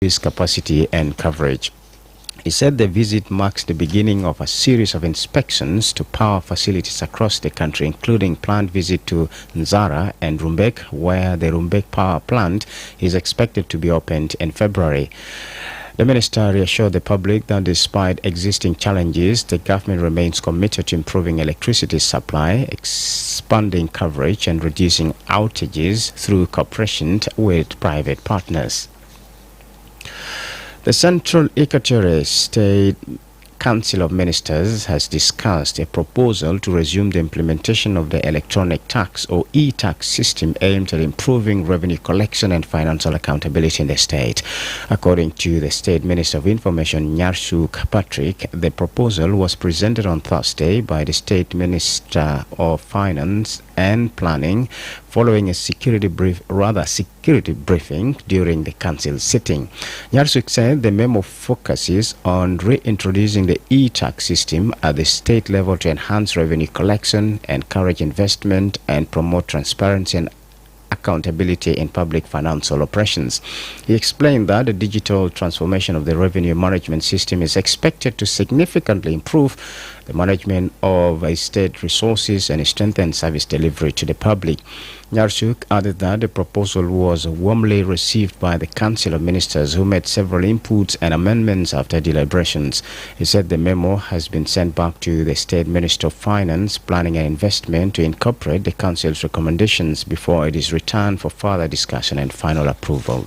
increase capacity and coverage. He said the visit marks the beginning of a series of inspections to power facilities across the country, including planned visit to Nzara and Rumbek, where the Rumbek power plant is expected to be opened in February. The minister reassured the public that despite existing challenges, the government remains committed to improving electricity supply, expanding coverage, and reducing outages through cooperation with private partners. The Central Equatorial State Council of Ministers has discussed a proposal to resume the implementation of the electronic tax or e-tax system aimed at improving revenue collection and financial accountability in the state. According to the State Minister of Information, Nyarsuk Patrick, the proposal was presented on Thursday by the State Minister of Finance and Planning following a security briefing during the council sitting. Nyarsuk said the memo focuses on reintroducing the e-tax system at the state level to enhance revenue collection, encourage investment, and promote transparency and accountability in public financial operations. He explained that the digital transformation of the revenue management system is expected to significantly improve the management of state resources and strengthen service delivery to the public. Nyarsuk added that the proposal was warmly received by the Council of Ministers, who made several inputs and amendments after deliberations. He said the memo has been sent back to the State Minister of Finance, Planning and Investment to incorporate the Council's recommendations before it is returned for further discussion and final approval.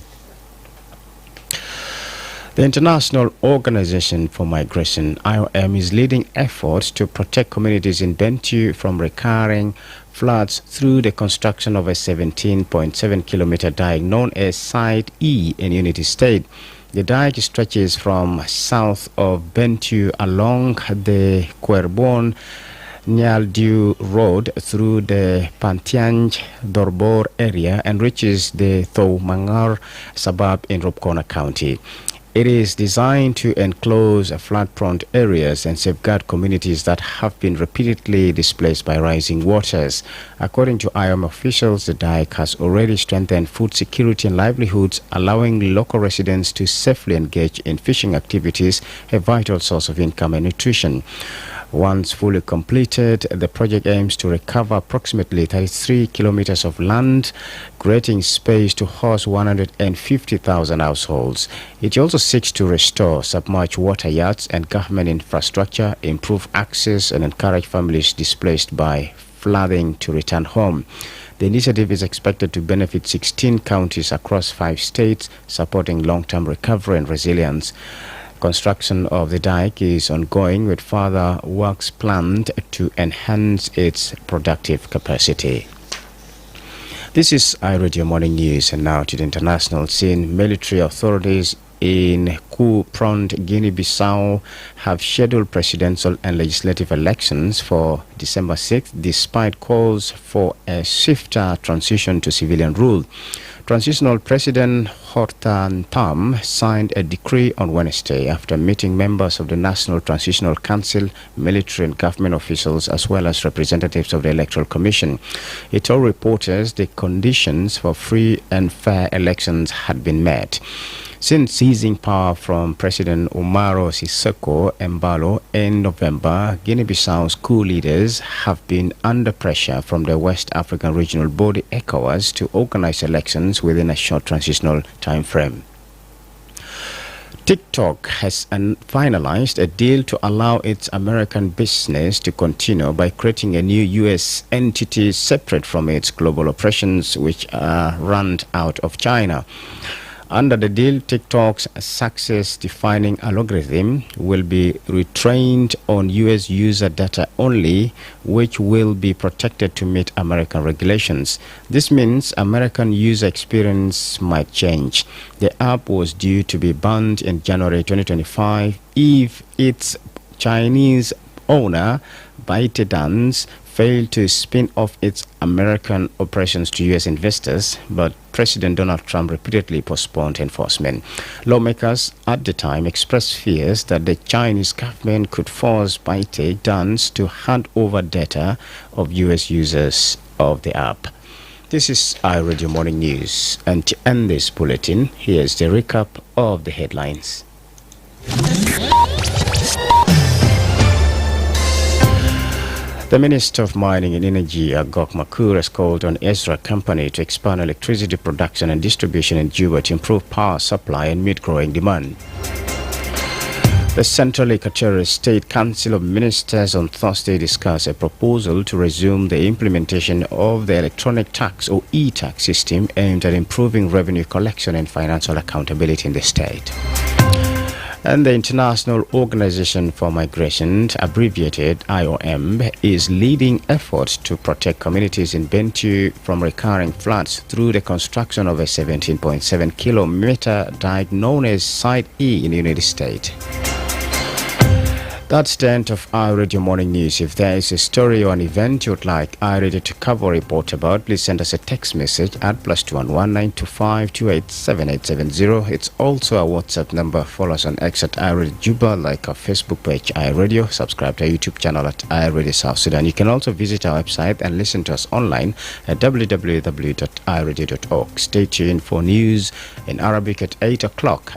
The International Organization for Migration, IOM, is leading efforts to protect communities in Bentiu from recurring floods through the construction of a 17.7-kilometer dike known as Site E in Unity State. The dike stretches from south of Bentiu along the Kwerbon Nyaldiu Road through the Pantianj Dorbor area and reaches the Thoumangar suburb in Ropkona County. It is designed to enclose flood-prone areas and safeguard communities that have been repeatedly displaced by rising waters. According to IOM officials, the dike has already strengthened food security and livelihoods, allowing local residents to safely engage in fishing activities, a vital source of income and nutrition. Once fully completed, the project aims to recover approximately 33 kilometers of land, creating space to host 150,000 households. It also seeks to restore submerged water yards and government infrastructure, improve access, and encourage families displaced by flooding to return home. The initiative is expected to benefit 16 counties across 5 states, supporting long-term recovery and resilience. Construction of the dike is ongoing, with further works planned to enhance its productive capacity. This is iRadio Morning News, and now to the international scene. Military authorities in coup-prone Guinea-Bissau have scheduled presidential and legislative elections for December 6th, despite calls for a swifter transition to civilian rule. Transitional President Hortan Tam signed a decree on Wednesday after meeting members of the National Transitional Council, military and government officials, as well as representatives of the Electoral Commission. He told reporters the conditions for free and fair elections had been met. Since seizing power from President Umaro Sissoco Embalo in November, Guinea-Bissau's coup leaders have been under pressure from the West African regional body ECOWAS to organize elections within a short transitional time frame. TikTok has finalized a deal to allow its American business to continue by creating a new U.S. entity separate from its global operations, which are run out of China. Under the deal, TikTok's success-defining algorithm will be retrained on U.S. user data only, which will be protected to meet American regulations. This means American user experience might change. The app was due to be banned in January 2025 if its Chinese owner, ByteDance, failed to spin off its American operations to U.S. investors, but President Donald Trump repeatedly postponed enforcement. Lawmakers at the time expressed fears that the Chinese government could force ByteDance to hand over data of U.S. users of the app. This is iRadio Morning News, and to end this bulletin, here's the recap of the headlines. The Minister of Mining and Energy, Agok Makur, has called on Ezra Company to expand electricity production and distribution in Juba to improve power supply and meet growing demand. The Central Equatorial State Council of Ministers on Thursday discussed a proposal to resume the implementation of the electronic tax or e-tax system aimed at improving revenue collection and financial accountability in the state. And the International Organization for Migration, abbreviated IOM, is leading efforts to protect communities in Bentiu from recurring floods through the construction of a 17.7-kilometer dike known as Site E in the United States. That's the end of iRadio Morning News. If there is a story or an event you'd like iRadio to cover or report about, please send us a text message at +211 925 287 It's also a WhatsApp number. Follow us on X at iRadio Juba, like our Facebook page iRadio, subscribe to our YouTube channel at iRadio South Sudan. You can also visit our website and listen to us online at www.iradio.org. Stay tuned for news in Arabic at 8 o'clock.